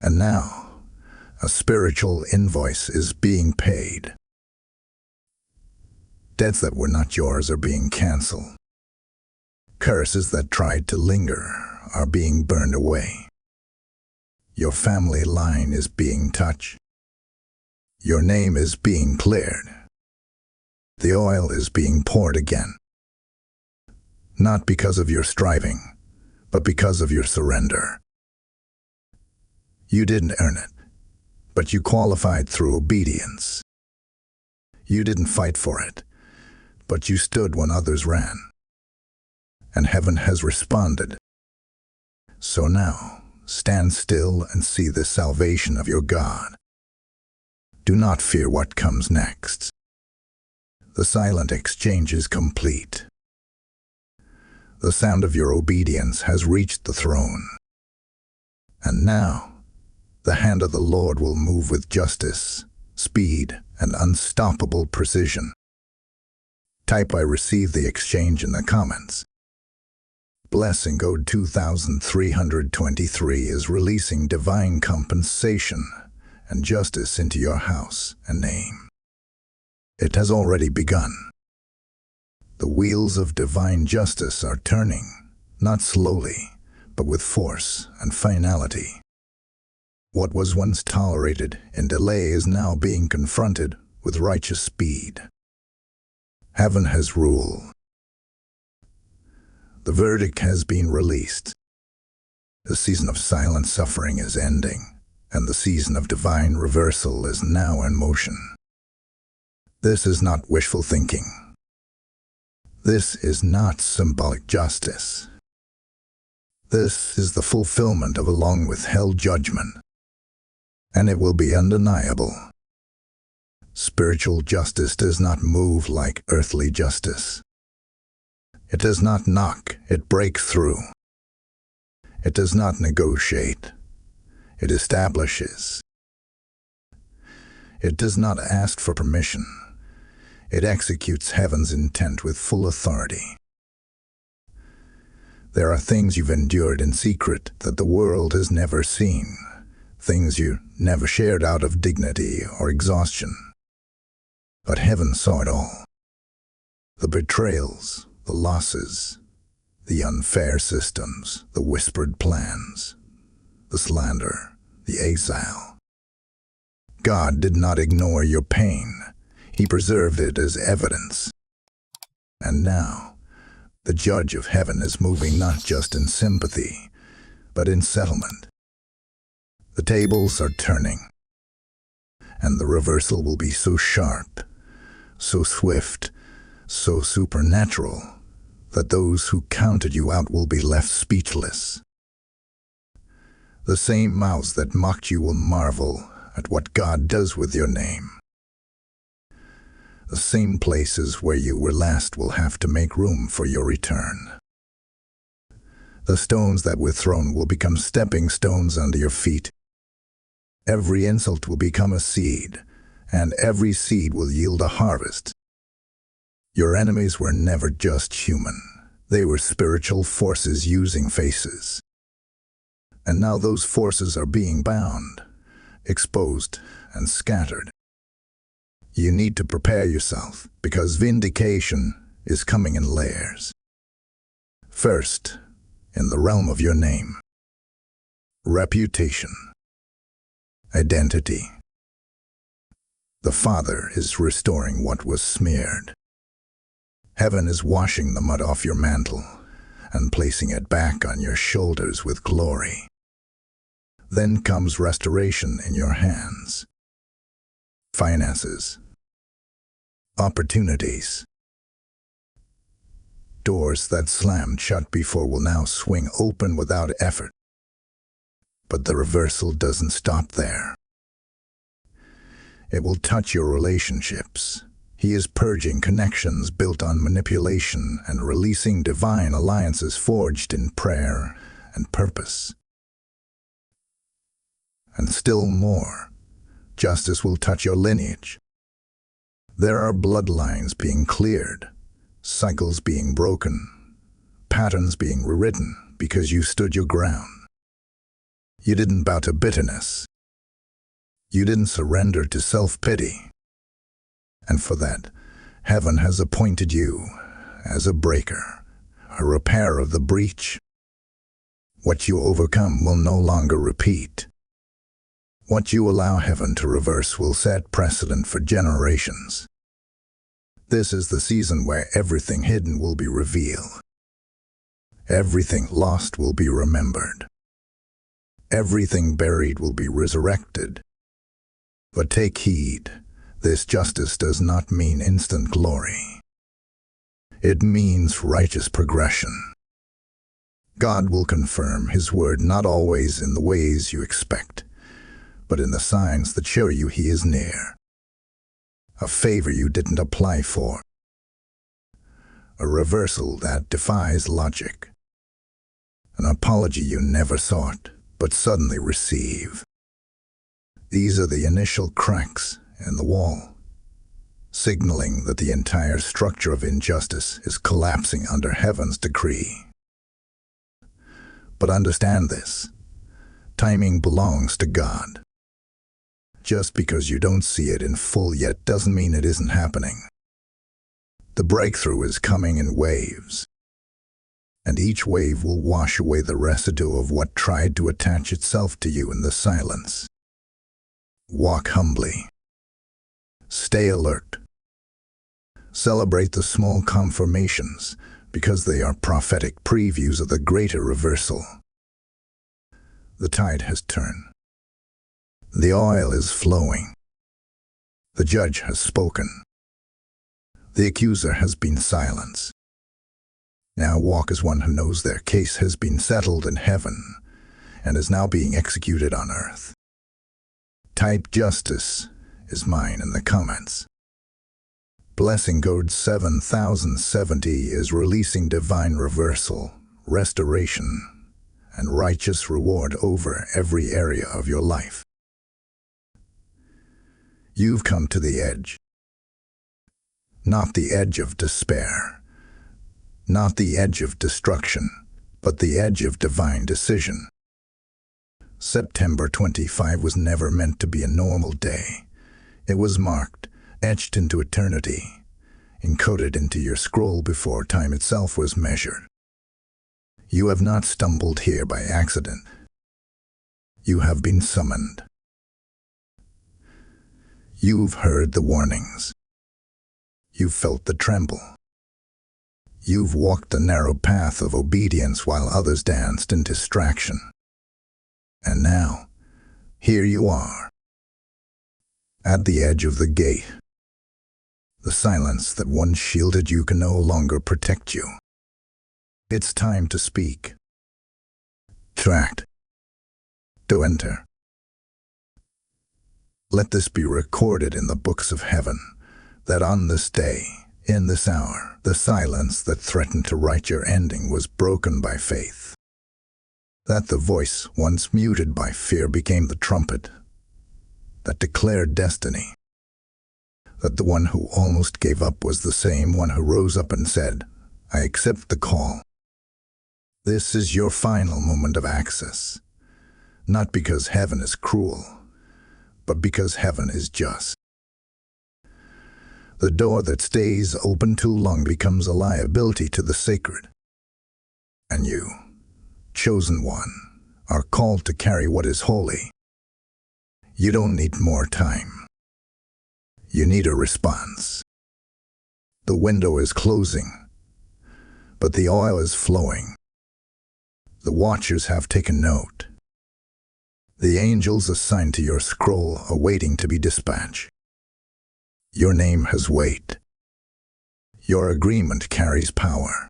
And now, a spiritual invoice is being paid. Debts that were not yours are being canceled. Curses that tried to linger are being burned away. Your family line is being touched. Your name is being cleared. The oil is being poured again. Not because of your striving, but because of your surrender. You didn't earn it, but you qualified through obedience. You didn't fight for it, but you stood when others ran. And heaven has responded. So now, stand still and see the salvation of your God. Do not fear what comes next. The silent exchange is complete. The sound of your obedience has reached the throne. And now, the hand of the Lord will move with justice, speed, and unstoppable precision. Type "I receive the exchange" in the comments. Blessing Code 2323 is releasing divine compensation and justice into your house and name. It has already begun. The wheels of divine justice are turning, not slowly, but with force and finality. What was once tolerated in delay is now being confronted with righteous speed. Heaven has ruled. The verdict has been released. The season of silent suffering is ending, and the season of divine reversal is now in motion. This is not wishful thinking. This is not symbolic justice. This is the fulfillment of a long-withheld judgment, and it will be undeniable. Spiritual justice does not move like earthly justice. It does not knock, it breaks through. It does not negotiate, it establishes. It does not ask for permission. It executes heaven's intent with full authority. There are things you've endured in secret that the world has never seen, things you never shared out of dignity or exhaustion. But heaven saw it all. The betrayals, the losses, the unfair systems, the whispered plans, the slander, the exile. God did not ignore your pain. He preserved it as evidence. And now, the Judge of Heaven is moving not just in sympathy, but in settlement. The tables are turning, and the reversal will be so sharp, so swift, so supernatural, that those who counted you out will be left speechless. The same mouths that mocked you will marvel at what God does with your name. The same places where you were last will have to make room for your return. The stones that were thrown will become stepping stones under your feet. Every insult will become a seed, and every seed will yield a harvest. Your enemies were never just human. They were spiritual forces using faces. And now those forces are being bound, exposed, and scattered. You need to prepare yourself, because vindication is coming in layers. First, in the realm of your name. Reputation. Identity. The Father is restoring what was smeared. Heaven is washing the mud off your mantle and placing it back on your shoulders with glory. Then comes restoration in your hands. Finances. Opportunities. Doors that slammed shut before will now swing open without effort. But the reversal doesn't stop there. It will touch your relationships. He is purging connections built on manipulation and releasing divine alliances forged in prayer and purpose. And still more, justice will touch your lineage. There are bloodlines being cleared, cycles being broken, patterns being rewritten because you stood your ground. You didn't bow to bitterness. You didn't surrender to self-pity. And for that, heaven has appointed you as a breaker, a repairer of the breach. What you overcome will no longer repeat. What you allow heaven to reverse will set precedent for generations. This is the season where everything hidden will be revealed. Everything lost will be remembered. Everything buried will be resurrected. But take heed, this justice does not mean instant glory. It means righteous progression. God will confirm His word not always in the ways you expect, but in the signs that show you He is near. A favor you didn't apply for. A reversal that defies logic. An apology you never sought, but suddenly receive. These are the initial cracks in the wall, signaling that the entire structure of injustice is collapsing under heaven's decree. But understand this, timing belongs to God. Just because you don't see it in full yet doesn't mean it isn't happening. The breakthrough is coming in waves, and each wave will wash away the residue of what tried to attach itself to you in the silence. Walk humbly. Stay alert. Celebrate the small confirmations, because they are prophetic previews of the greater reversal. The tide has turned. The oil is flowing. The judge has spoken. The accuser has been silenced. Now walk as one who knows their case has been settled in heaven and is now being executed on earth. Type justice is mine in the comments. Blessing code 7070 is releasing divine reversal, restoration, and righteous reward over every area of your life. You've come to the edge. Not the edge of despair, not the edge of destruction, but the edge of divine decision. September 25 was never meant to be a normal day. It was marked, etched into eternity, encoded into your scroll before time itself was measured. You have not stumbled here by accident. You have been summoned. You've heard the warnings. You've felt the tremble. You've walked the narrow path of obedience while others danced in distraction. And now, here you are, at the edge of the gate. The silence that once shielded you can no longer protect you. It's time to speak, to act, to enter. Let this be recorded in the books of heaven, that on this day, in this hour, the silence that threatened to write your ending was broken by faith. That the voice once muted by fear became the trumpet that declared destiny. That the one who almost gave up was the same one who rose up and said, "I accept the call." This is your final moment of access, not because heaven is cruel, but because heaven is just. The door that stays open too long becomes a liability to the sacred. And you, chosen one, are called to carry what is holy. You don't need more time. You need a response. The window is closing, but the oil is flowing. The watchers have taken note. The angels assigned to your scroll are waiting to be dispatched. Your name has weight. Your agreement carries power.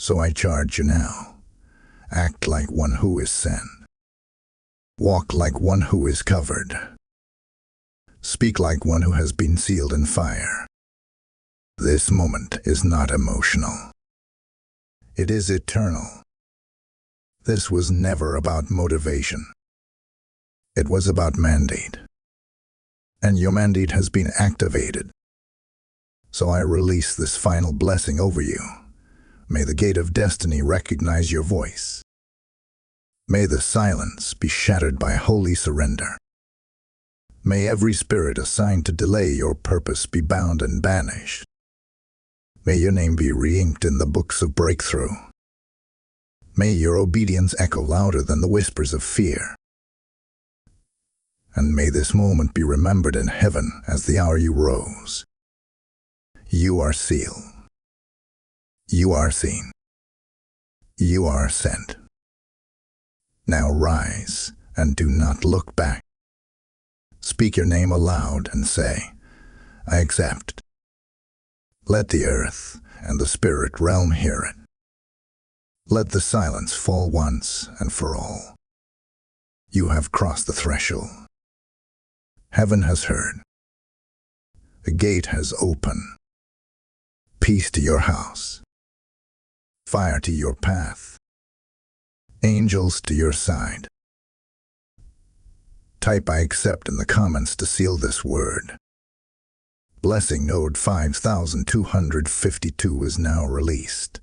So I charge you now. Act like one who is sent. Walk like one who is covered. Speak like one who has been sealed in fire. This moment is not emotional. It is eternal. This was never about motivation. It was about mandate. And your mandate has been activated. So I release this final blessing over you. May the gate of destiny recognize your voice. May the silence be shattered by holy surrender. May every spirit assigned to delay your purpose be bound and banished. May your name be re-inked in the books of breakthrough. May your obedience echo louder than the whispers of fear. And may this moment be remembered in heaven as the hour you rose. You are sealed. You are seen. You are sent. Now rise and do not look back. Speak your name aloud and say, "I accept." Let the earth and the spirit realm hear it. Let the silence fall once and for all. You have crossed the threshold. Heaven has heard. The gate has opened. Peace to your house. Fire to your path. Angels to your side. Type "I accept" in the comments to seal this word. Blessing node 5252 is now released,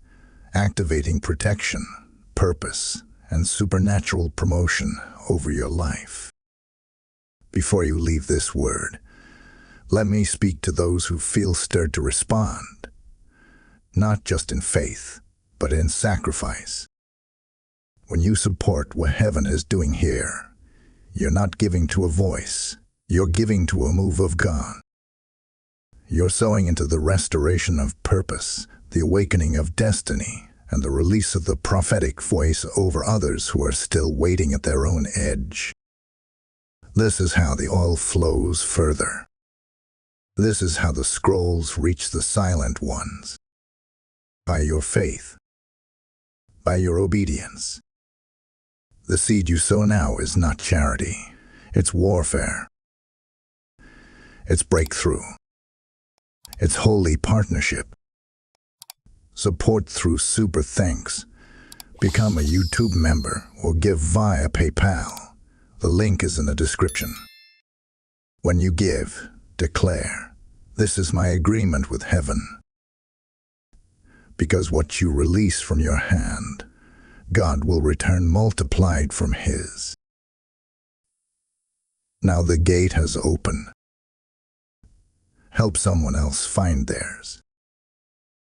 activating protection, purpose, and supernatural promotion over your life. Before you leave this word, let me speak to those who feel stirred to respond, not just in faith, but in sacrifice. When you support what heaven is doing here, you're not giving to a voice, you're giving to a move of God. You're sowing into the restoration of purpose, the awakening of destiny, and the release of the prophetic voice over others who are still waiting at their own edge. This is how the oil flows further. This is how the scrolls reach the silent ones. By your faith. By your obedience. The seed you sow now is not charity. It's warfare. It's breakthrough. It's holy partnership. Support through super thanks. Become a YouTube member or give via PayPal. The link is in the description. When you give, declare, "This is my agreement with heaven." Because what you release from your hand God will return multiplied from His. Now the gate has opened. Help someone else find theirs.